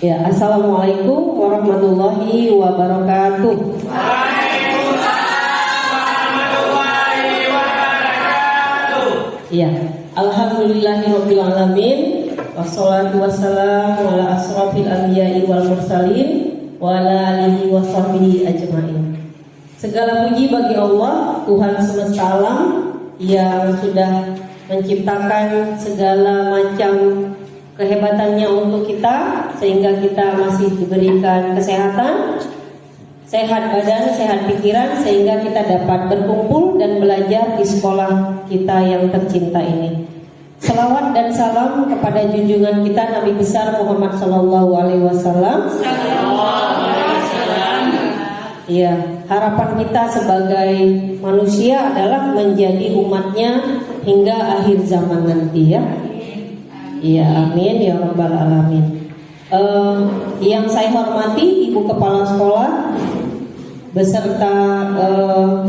Ya, Assalamualaikum warahmatullahi wabarakatuh. Warahmatullahi wabarakatuh. Ya, alhamdulillahirabbil alamin. Wassalatu wassalamu ala asrofil anbiya'i wal mursalin wa ala alihi wa sahbihi ajma'in. Segala puji bagi Allah, Tuhan semesta alam yang sudah menciptakan segala macam kehebatannya untuk kita, sehingga kita masih diberikan kesehatan, sehat badan, sehat pikiran, sehingga kita dapat berkumpul dan belajar di sekolah kita yang tercinta ini. Selawat dan salam kepada junjungan kita Nabi besar Muhammad Sallallahu Alaihi Wasallam. Ya, harapan kita sebagai manusia adalah menjadi umatnya hingga akhir zaman nanti ya. Ya, amin ya rabbal alamin. Yang saya hormati Ibu Kepala Sekolah beserta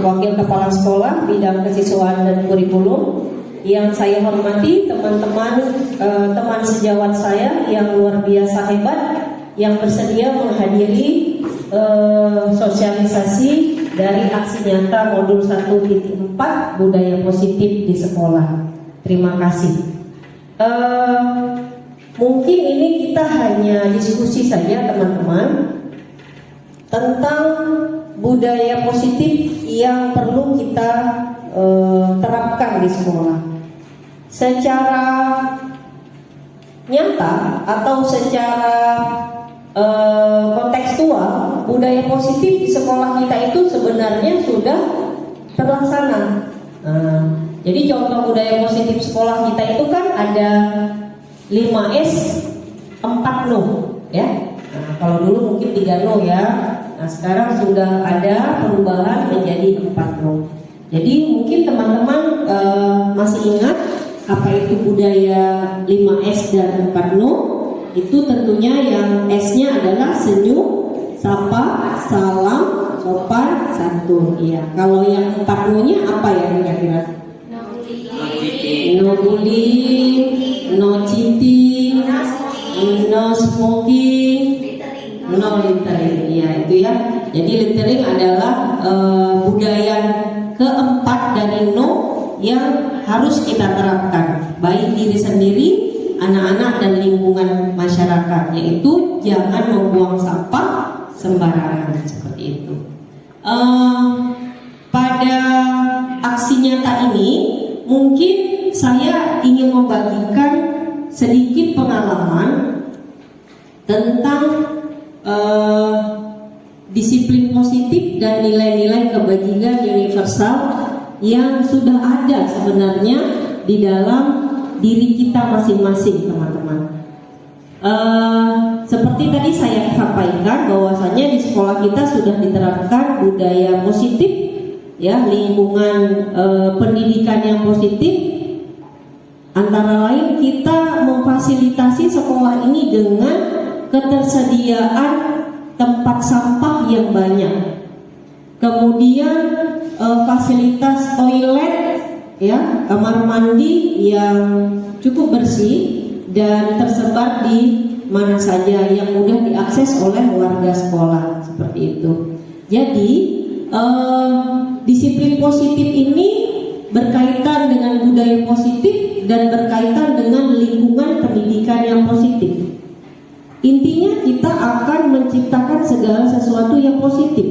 Wakil Kepala Sekolah bidang kesiswaan dan kurikulum. Yang saya hormati teman-teman teman sejawat saya yang luar biasa hebat yang bersedia menghadiri sosialisasi dari aksi nyata modul 1.4 budaya positif di sekolah. Terima kasih. Mungkin ini kita hanya diskusi saja teman-teman tentang budaya positif yang perlu kita terapkan di sekolah. Secara nyata atau secara kontekstual, budaya positif di sekolah kita itu sebenarnya sudah terlaksana. Jadi contoh budaya positif sekolah kita itu kan ada 5S 4 no ya. Nah, kalau dulu mungkin 3 no ya. Nah, sekarang sudah ada perubahan menjadi 4 no. Jadi mungkin teman-teman masih ingat apa itu budaya 5S dan 4 no? Itu tentunya yang S-nya adalah senyum, sapa, salam, sopan, santun. Iya. Kalau yang 4 no-nya apa ya kira-kira? No bullying, no cheating, no smoking, no littering. Iya itu ya. Jadi littering adalah budaya keempat dari no yang harus kita terapkan, baik diri sendiri, anak-anak dan lingkungan masyarakat, yaitu jangan membuang sampah sembarangan seperti itu. Pada aksi nyata ini mungkin saya ingin membagikan sedikit pengalaman tentang disiplin positif dan nilai-nilai kebajikan universal yang sudah ada sebenarnya di dalam diri kita masing-masing, teman-teman. Seperti tadi saya sampaikan bahwasanya di sekolah kita sudah diterapkan budaya positif, ya, lingkungan pendidikan yang positif. Antara lain kita memfasilitasi sekolah ini dengan ketersediaan tempat sampah yang banyak. Kemudian fasilitas toilet, ya, kamar mandi yang cukup bersih dan tersebar di mana saja yang mudah diakses oleh warga sekolah, seperti itu. Jadi disiplin positif ini berkaitan dengan budaya positif dan berkaitan dengan lingkungan pendidikan yang positif. Intinya kita akan menciptakan segala sesuatu yang positif,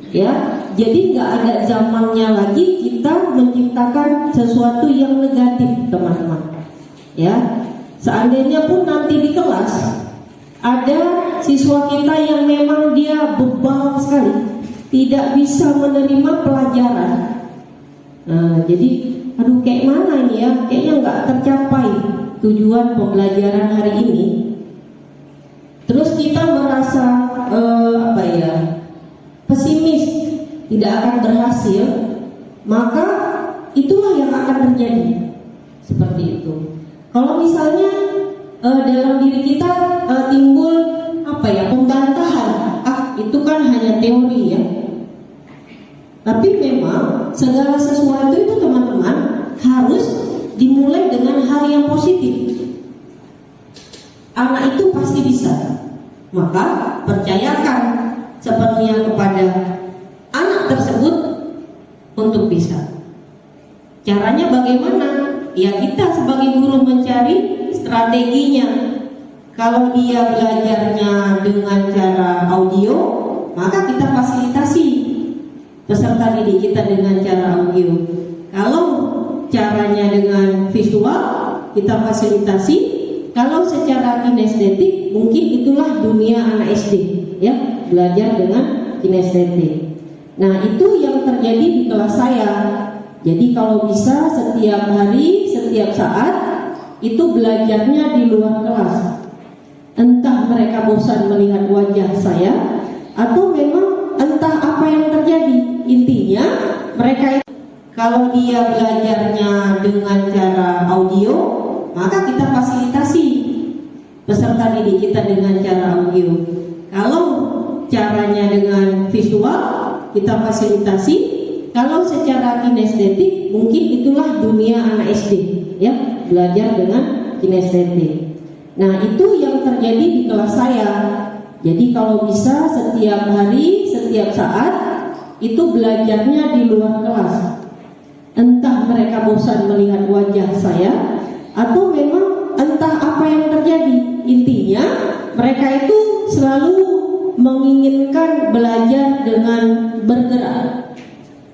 ya. Jadi nggak ada zamannya lagi kita menciptakan sesuatu yang negatif, teman-teman. Ya, seandainya pun nanti di kelas ada siswa kita yang memang dia bebal sekali, tidak bisa menerima pelajaran. Nah, jadi aduh kayak mana ini ya, kayaknya nggak tercapai tujuan pembelajaran hari ini. Terus kita merasa pesimis, tidak akan berhasil, maka itulah yang akan terjadi seperti itu. Kalau misalnya dalam diri kita timbul pembantahan, itu kan hanya teori ya. Tapi memang segala sesuatu itu teman-teman harus dimulai dengan hal yang positif. Anak itu pasti bisa. maka percayakan sepenuhnya kepada anak tersebut untuk bisa. Caranya bagaimana? Ya kita sebagai guru mencari strateginya. Kalau dia belajarnya dengan cara audio, maka kita fasilitasi peserta didik kita dengan cara audio. Kalau caranya dengan visual, kita fasilitasi. Kalau secara kinestetik, mungkin itulah dunia anak SD, ya, belajar dengan kinestetik. Nah, itu yang terjadi di kelas saya. Jadi kalau bisa setiap hari, setiap saat itu belajarnya di luar kelas. Entah mereka bosan melihat wajah saya, atau memang entah apa yang terjadi. Intinya mereka itu, kalau dia belajarnya dengan cara audio, maka kita fasilitasi peserta didik kita dengan cara audio. Kalau caranya dengan visual, kita fasilitasi. Kalau secara kinestetik, mungkin itulah dunia anak SD, ya, belajar dengan kinestetik. Nah, itu yang terjadi di kelas saya. Jadi kalau bisa setiap hari, setiap saat itu belajarnya di luar kelas. Entah mereka bosan melihat wajah saya, atau memang entah apa yang terjadi. Intinya mereka itu selalu menginginkan belajar dengan bergerak.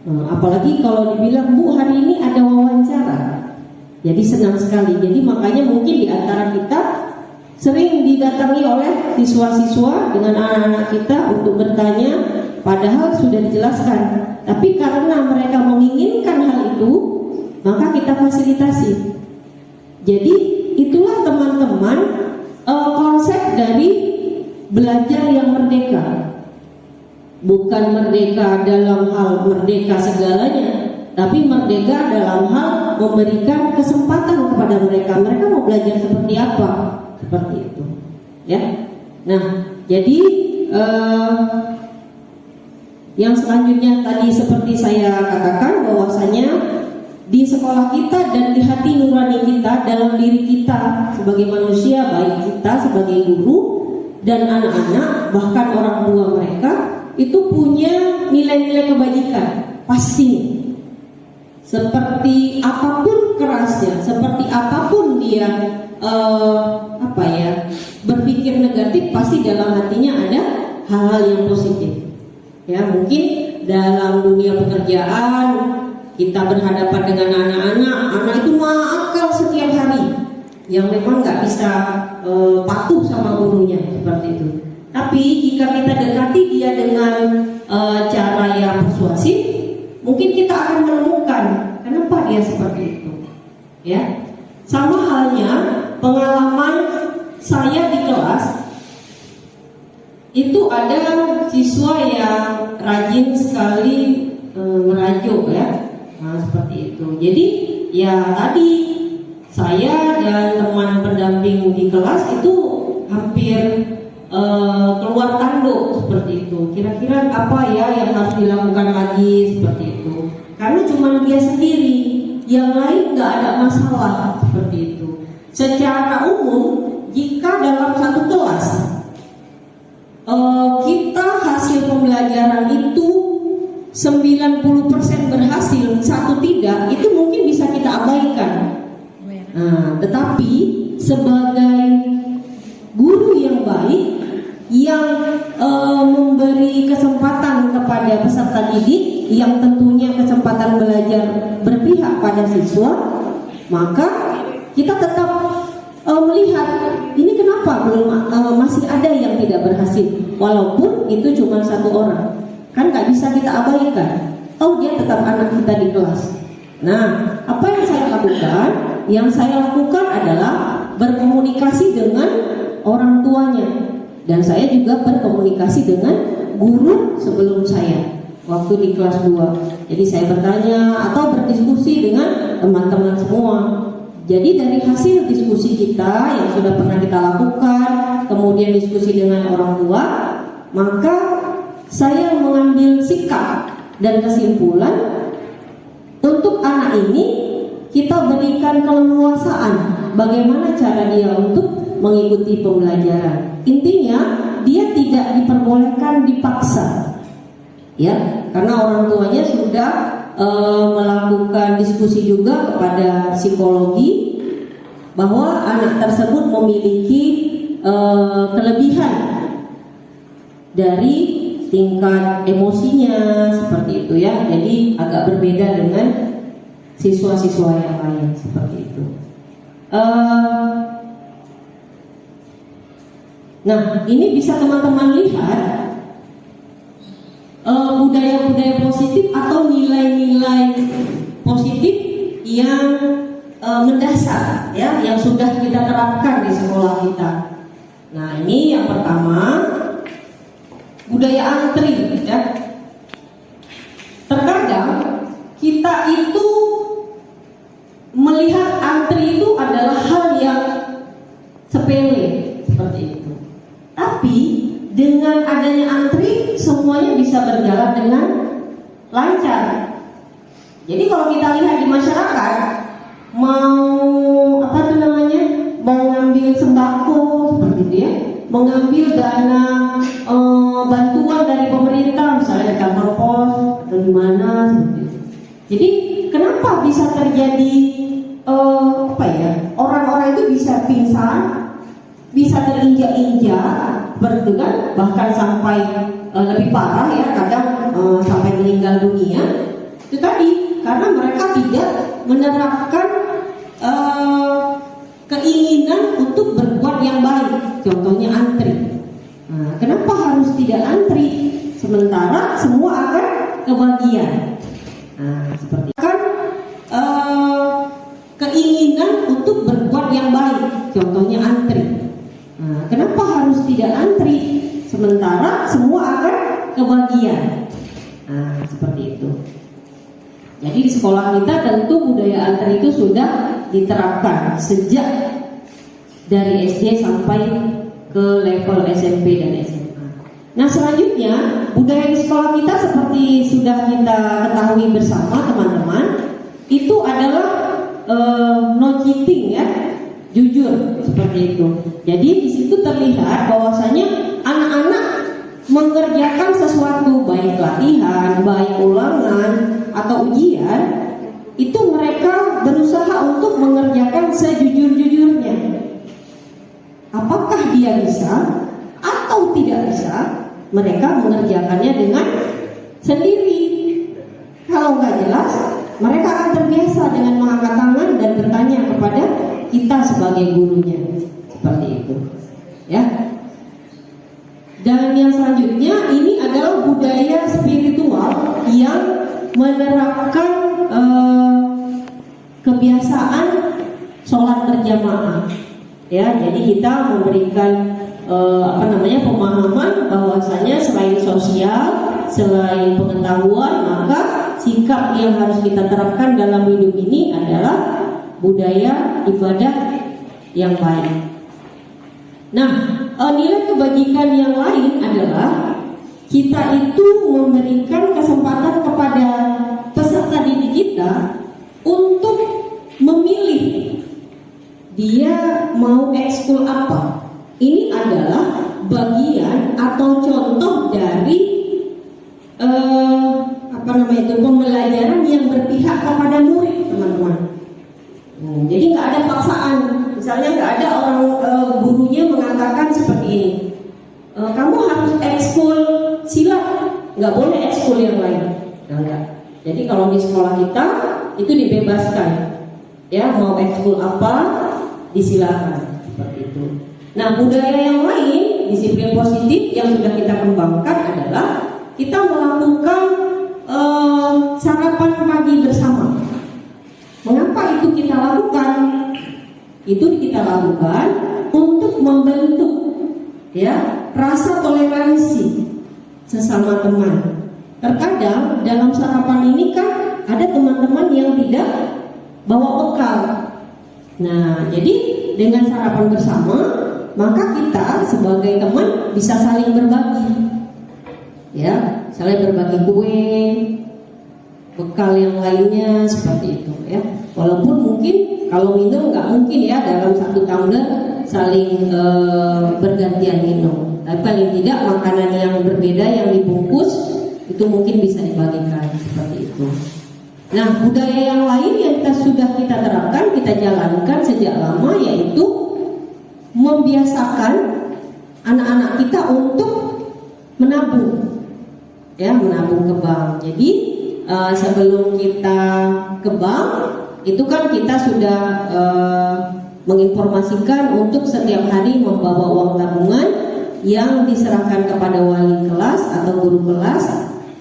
Nah, apalagi kalau dibilang, Bu, hari ini ada wawancara, jadi senang sekali. Jadi makanya mungkin di antara kita sering didatangi oleh siswa-siswa dengan anak-anak kita untuk bertanya, padahal sudah dijelaskan. Tapi karena mereka menginginkan hal itu, maka kita fasilitasi. Jadi itulah teman-teman konsep dari belajar yang merdeka. Bukan merdeka dalam hal merdeka segalanya, tapi merdeka dalam hal memberikan kesempatan kepada mereka. Mereka mau belajar seperti apa? Seperti itu, ya. Nah, jadi yang selanjutnya tadi seperti saya katakan, bahwasanya di sekolah kita dan di hati nurani kita, dalam diri kita sebagai manusia, baik kita sebagai guru dan anak-anak, bahkan orang tua mereka, itu punya nilai-nilai kebajikan pasti. Seperti apapun kerasnya, seperti apapun dia berpikir negatif, pasti dalam hatinya ada hal-hal yang positif. Ya, mungkin dalam dunia pekerjaan kita berhadapan dengan anak itu nakal setiap hari, yang memang nggak bisa patuh sama gurunya seperti itu. Tapi jika kita dekati dia dengan cara yang persuasif, mungkin kita akan menemukan kenapa dia seperti itu. Ya, sama halnya pengalaman saya di kelas, itu ada siswa yang rajin sekali merajuk, ya. Nah, seperti itu. Jadi ya tadi saya dan teman pendamping di kelas itu hampir keluar tanduk seperti itu. Kira-kira apa ya yang harus dilakukan lagi seperti itu. Karena cuma dia sendiri, yang lain nggak ada masalah seperti itu. Secara umum, jika dalam satu kelas kita hasil pembelajaran itu 90% berhasil, satu tidak, itu mungkin bisa kita abaikan. Nah, tetapi sebagai guru yang baik, yang memberi kesempatan kepada peserta didik, yang tentunya kesempatan belajar berpihak pada siswa, maka kita tetap melihat ini kenapa belum masih ada yang tidak berhasil, walaupun itu cuma satu orang, kan nggak bisa kita abaikan. Oh, dia tetap anak kita di kelas. Nah, apa yang saya lakukan? Yang saya lakukan adalah berkomunikasi dengan orang tuanya, dan saya juga berkomunikasi dengan guru sebelum saya waktu di kelas 2. Jadi saya bertanya atau berdiskusi dengan teman-teman semua. Jadi dari hasil diskusi kita yang sudah pernah kita lakukan, kemudian diskusi dengan orang tua, maka saya mengambil sikap dan kesimpulan untuk anak ini kita berikan keleluasaan bagaimana cara dia untuk mengikuti pembelajaran. Intinya dia dipaksa, ya, karena orang tuanya sudah melakukan diskusi juga kepada psikologi bahwa anak tersebut memiliki kelebihan dari tingkat emosinya seperti itu ya, jadi agak berbeda dengan siswa-siswa yang lain seperti itu. Nah, ini bisa teman-teman lihat budaya-budaya positif atau nilai-nilai positif yang mendasar ya, yang sudah kita terapkan di sekolah kita. Nah, ini yang pertama, budaya antri ya. Terkadang kita itu melihat antri itu adalah hal yang sepele seperti itu. Tapi dengan adanya antri semuanya bisa berjalan dengan lancar. Jadi kalau kita lihat di masyarakat mau mau ngambil sembako seperti itu ya, mengambil dana bantuan dari pemerintah misalnya di kantor pos atau di mana seperti itu. Jadi kenapa bisa terjadi orang-orang itu bisa pingsan, bisa terinjak-injak, berdegan, bahkan sampai lebih parah ya, kadang sampai meninggal dunia. Itu tadi karena mereka tidak menerapkan keinginan untuk berbuat yang baik, contohnya antri. Nah, kenapa harus tidak antri sementara semua akan kebagian? Nah, seperti kan keinginan untuk berbuat yang baik, contohnya antri. Nah, kenapa harus tidak antri sementara semua akan kebagian? Nah, seperti itu. Jadi di sekolah kita tentu budaya antri itu sudah diterapkan sejak dari SD sampai ke level SMP dan SMA. Nah, selanjutnya budaya di sekolah kita seperti sudah kita ketahui bersama teman-teman, itu adalah no cheating ya, jujur seperti itu. Jadi di situ terlihat bahwasanya anak-anak mengerjakan sesuatu, baik latihan, baik ulangan atau ujian, itu mereka berusaha untuk mengerjakan sejujur-jujurnya. Apakah dia bisa atau tidak bisa, mereka mengerjakannya dengan sendiri. Kalau nggak jelas, mereka akan terbiasa dengan mengangkat tangan dan bertanya kepada kita sebagai gurunya, seperti itu, ya. Dan yang selanjutnya ini adalah budaya spiritual yang menerapkan kebiasaan sholat berjamaah, ya. Jadi kita memberikan pemahaman bahwasanya selain sosial, selain pengetahuan, maka sikap yang harus kita terapkan dalam hidup ini adalah budaya ibadah yang baik. Nah, nilai kebajikan yang lain adalah kita itu memberikan kesempatan kepada peserta didik kita untuk memilih dia mau ekskul apa. Ini adalah bagian atau contoh dari pembelajaran yang berpihak kepada murid, teman-teman. Jadi nggak ada paksaan. Misalnya nggak ada orang gurunya mengatakan seperti ini, kamu harus ekskul silat, nggak boleh ekskul yang lain. Nah, enggak. Jadi kalau di sekolah kita itu dibebaskan, ya, mau ekskul apa disilakan seperti itu. Nah, budaya yang lain, disiplin positif yang sudah kita kembangkan adalah kita melakukan sarapan pagi bersama. Mengapa itu kita lakukan? Itu kita lakukan untuk membentuk, ya, rasa toleransi sesama teman. Terkadang dalam sarapan ini kan ada teman-teman yang tidak bawa bekal. Nah, jadi dengan sarapan bersama, maka kita sebagai teman bisa saling berbagi, ya, saling berbagi kue, bekal yang lainnya seperti itu, ya. Walaupun mungkin kalau minum nggak mungkin ya dalam satu tumbler saling bergantian minum. Tapi paling tidak makanan yang berbeda yang Itu mungkin bisa dibagikan seperti itu. Nah, budaya yang lain yang kita terapkan, kita jalankan sejak lama, yaitu membiasakan anak-anak kita untuk menabung, ya, menabung ke bank. Jadi sebelum kita ke bank, itu kan kita sudah menginformasikan untuk setiap hari membawa uang tabungan yang diserahkan kepada wali kelas atau guru kelas,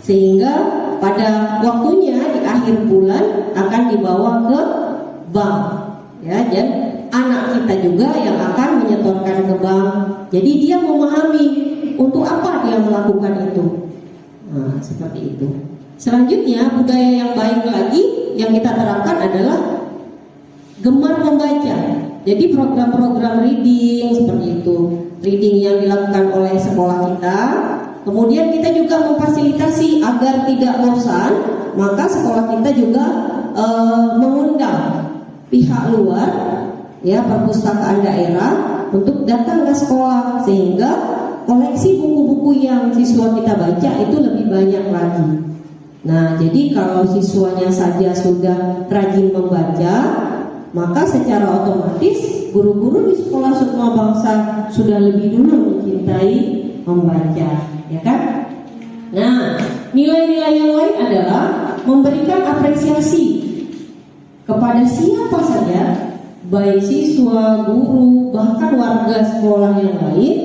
sehingga pada waktunya di akhir bulan akan dibawa ke bank, ya. Dan anak kita juga yang akan menyetorkan ke bank. Jadi dia memahami untuk apa dia melakukan itu. Nah, seperti itu. Selanjutnya, budaya yang baik lagi yang kita terapkan adalah gemar membaca. Jadi program-program reading seperti itu, reading yang dilakukan oleh sekolah kita. Kemudian kita juga memfasilitasi agar tidak bosan, maka sekolah kita juga mengundang pihak luar, ya, perpustakaan daerah untuk datang ke sekolah, sehingga koleksi buku-buku yang siswa kita baca itu lebih banyak lagi. Nah, jadi kalau siswanya saja sudah rajin membaca, maka secara otomatis guru-guru di sekolah Sukma Bangsa sudah lebih dulu mencintai membaca, ya kan? Nah, nilai-nilai yang lain adalah memberikan apresiasi kepada siapa saja, baik siswa, guru, bahkan warga sekolah yang lain,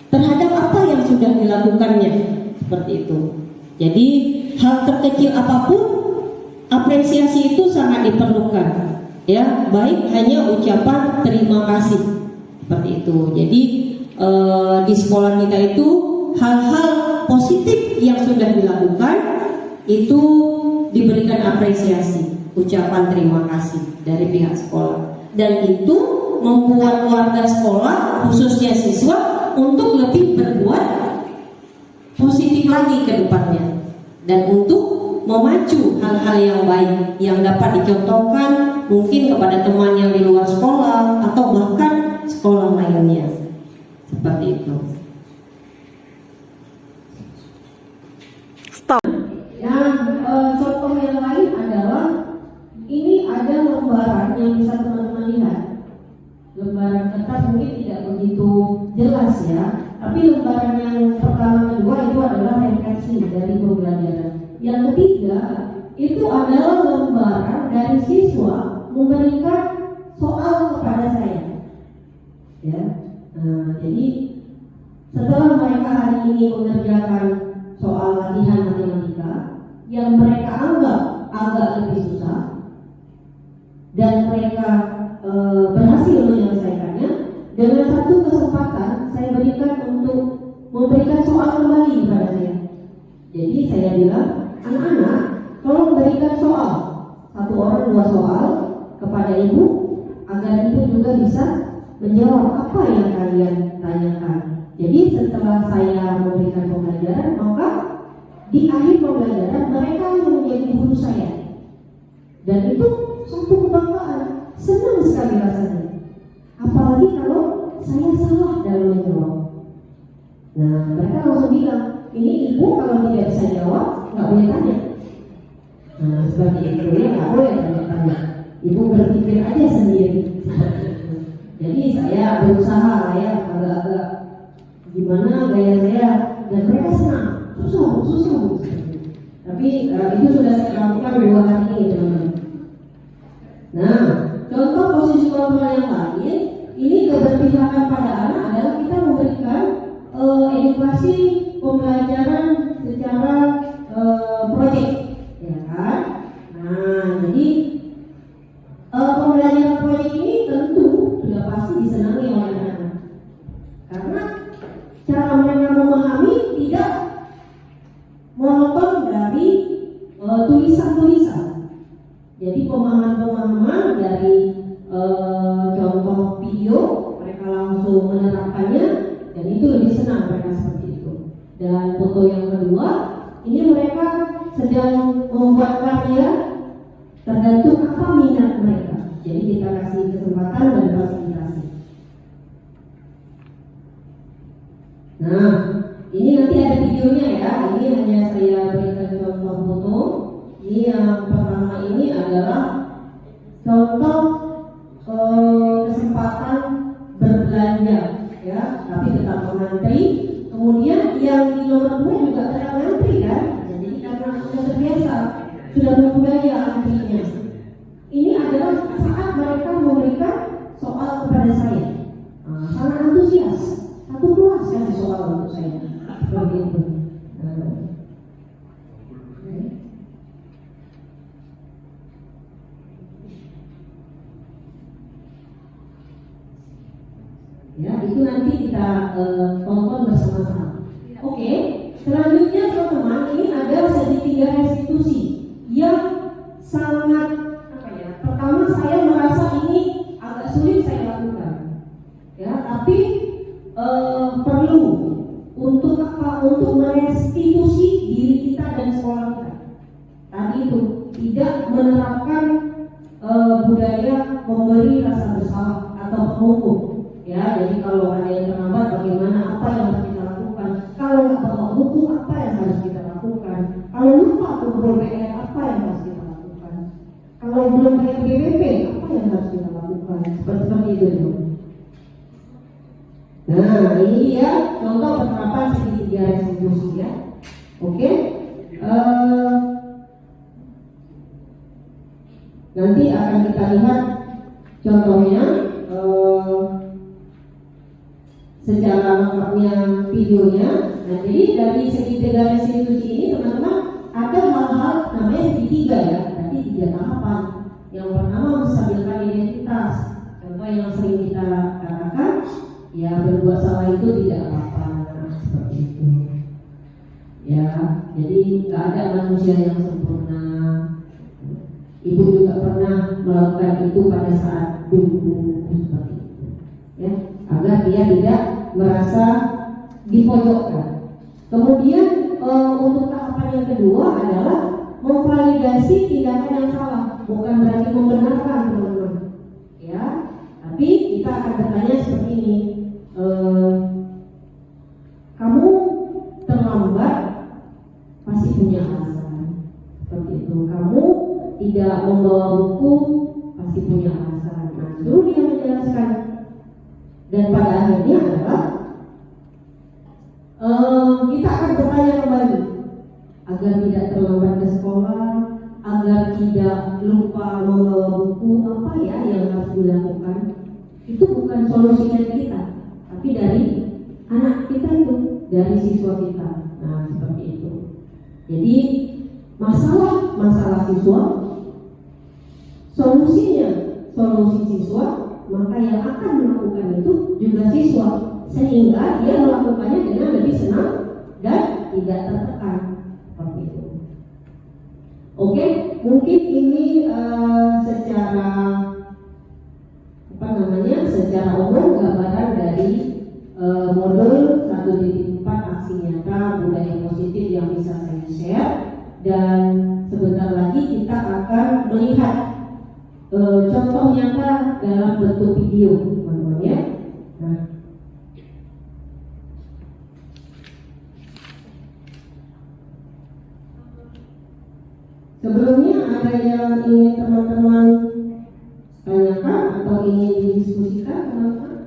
terhadap apa yang sudah dilakukannya, seperti itu. Jadi hal terkecil apapun, apresiasi itu sangat diperlukan, ya, baik hanya ucapan terima kasih, seperti itu. Jadi di sekolah kita itu hal-hal positif yang sudah dilakukan itu diberikan apresiasi, ucapan terima kasih dari pihak sekolah, dan itu membuat warga sekolah, khususnya siswa, untuk lebih berbuat positif lagi ke depannya, dan untuk memacu hal-hal yang baik yang dapat dicontohkan mungkin kepada teman yang di luar sekolah atau bahkan sekolah lainnya, seperti itu. Nah, contoh yang lain adalah ini ada lembaran yang bisa teman-teman lihat. Lembaran kertas mungkin tidak begitu jelas, ya, tapi lembaran yang pertama kedua itu adalah refleksi dari pembelajaran. Yang ketiga itu adalah lembaran dari siswa memberikan soal kepada saya, ya. Jadi setelah mereka hari ini mengerjakan soal latihan matematika yang mereka anggap agak lebih susah dan mereka berhasil menyelesaikannya, dengan satu kesempatan saya berikan untuk memberikan soal kembali kepada saya. Jadi saya bilang, anak-anak, tolong berikan soal, satu orang 2 soal kepada ibu, agar ibu juga bisa menjawab apa yang kalian tanyakan. Jadi setelah saya memberikan pembelajaran, maka di akhir pembelajaran mereka yang menjadi guru saya, dan itu suatu kebanggaan, senang sekali rasanya. Apalagi kalau saya salah dalam menjawab. Nah, mereka langsung bilang, ini ibu kalau tidak bisa jawab nggak boleh tanya. Nah, seperti itu, ya, nggak boleh tanya. Ibu berpikir aja sendiri. Jadi saya berusaha, ya, agak-agak gimana gaya saya, dan mereka senang. Susah. Tapi itu sudah saya lakukan 2 hari ini, teman-teman. Nah, contoh posisi kontrol yang lain, ini keberpihakan pada anak adalah kita memberikan edukasi pembelajaran secara proyek, ya kan? Nah, jadi pembelajaran proyek ini tentu sudah pasti disenangi oleh anak-anak, karena cara mereka memahami tidak monoton dari tulisan-tulisan. Jadi pemahaman-pemahaman dari contoh video mereka langsung menerapkannya, dan itu lebih senang mereka seperti itu. Dan foto yang kedua, ini mereka sedang membuat karya tergantung apa minat mereka. Jadi kita kasih kesempatan dan fasilitasi. Nah, ini nanti ada videonya ya. Ini hanya saya berikan contoh foto. Ini yang pertama ini adalah contoh kesempatan berbelanja ya, tapi tetap mengantri. Kemudian yang di nomor 2 juga tetap mengantri kan. Jadi karena sudah terbiasa, sudah berbudaya antrinya. Ini adalah saat mereka memberikan soal kepada saya. Sangat antusias. Satu kelas kasih soal untuk saya. Seperti itu. Ya, itu nanti kita tonton bersama-sama. Oke, selanjutnya teman-teman, ini ada segitiga restitusi yang sangat pertama saya merasa ini agak sulit saya lakukan. Ya, tapi perlu untuk apa? Untuk merestitusi diri kita dan sekolah kita. Tadi itu tidak menerapkan budaya memberi rasa bersalah atau menghukum. Ya, jadi kalau ada yang terlambat bagaimana, apa yang harus kita lakukan? Kalau nggak bawa buku, apa yang harus kita lakukan? Kalau lupa kumpul PR, apa yang harus kita lakukan? Kalau belum bayar BPP, apa yang harus kita lakukan? Seperti itu. Nah, ini ya contoh penerapan segitiga restitusi ya. Oke. Nanti akan kita lihat contohnya secara lengkapnya videonya. Nah, jadi dari segitiga restitusi ini teman-teman ada hal-hal namanya segitiga ya, berarti 3 tahapan. Yang pertama menstabilkan identitas. Contoh yang sering kita katakan, ya berbuat salah itu tidak apa-apa, seperti itu. Ya, jadi nggak ada manusia yang sempurna. Ibu juga pernah melakukan itu pada saat dulu seperti itu. Ya, agar dia tidak merasa dipojokkan. Kemudian untuk tahapan yang kedua adalah memvalidasi tindakan yang salah, bukan berarti membenarkan teman-teman. Ya, tapi kita akan bertanya seperti ini. Kamu terlambat pasti punya alasan. Seperti itu. Kamu tidak membawa buku pasti punya alasan. Nah, suruh dia menjelaskan. Dan pada akhirnya adalah kita akan bertanya kembali agar tidak terlambat ke sekolah, agar tidak lupa membawa buku, apa ya yang harus dilakukan. Itu bukan solusi dari kita, tapi dari anak kita itu, dari siswa kita. Nah, seperti itu. Jadi masalah siswa, solusi siswa, maka yang akan melakukan itu juga siswa, sehingga dia melakukannya dengan lebih senang dan tidak tertekan. Seperti itu. Oke, mungkin ini secara umum gambaran dari modul 1.4 aksi nyata budaya positif yang bisa saya share. Dan sebentar lagi kita akan melihat contoh nyata dalam bentuk video, teman-teman ya. Nah, sebelumnya ada yang ingin teman-teman tanyakan atau ingin didiskusikan, teman-teman?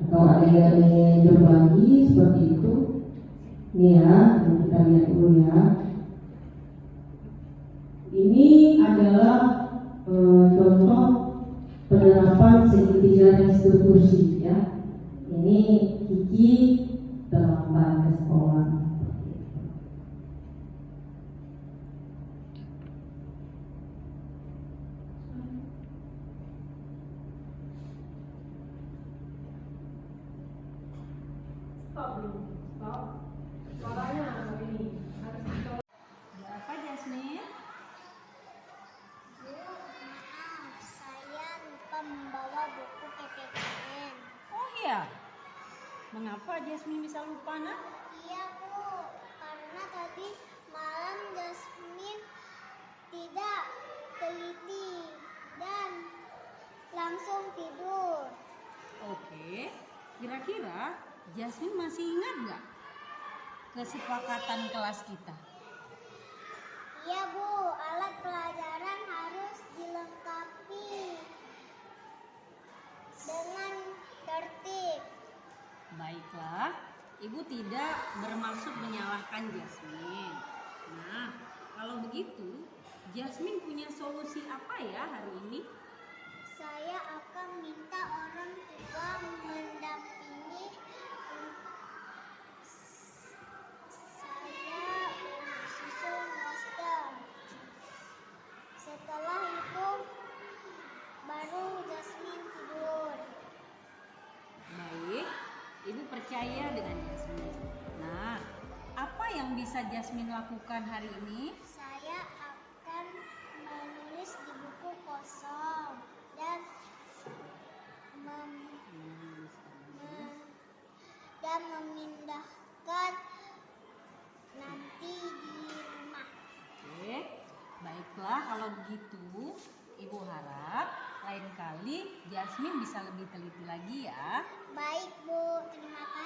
Atau ada yang ingin berbagi seperti itu? Ini ya, kita lihat dulu ya. Ini adalah contoh penerapan segitiga restitusi ya. Ini Kiki terlambat ke sekolah. Stop. Suaranya ini harus dicoba. Apa Jasmine? Maaf, saya lupa membawa buku PPKN. Oh iya. Mengapa Jasmine bisa lupa, Nak? Iya, Bu. Karena tadi malam Jasmine tidak teliti dan langsung tidur. Oke. Kira-kira Jasmine masih ingat nggak kesepakatan kelas kita? Iya Bu, alat pelajaran harus dilengkapi dengan tertib. Baiklah, Ibu tidak bermaksud menyalahkan Jasmine. Nah, kalau begitu, Jasmine punya solusi apa ya hari ini? Saya akan minta orang tua mendampingi saya susun roster. Setelah itu baru Jasmine tidur. Baik, Ibu percaya dengan Jasmine. Nah, apa yang bisa Jasmine lakukan hari ini? Saya akan menulis di buku kosong dan dan memindahkan nanti di rumah. Oke, baiklah kalau begitu, Ibu harap lain kali Jasmine bisa lebih teliti lagi ya. Baik Bu, terima kasih.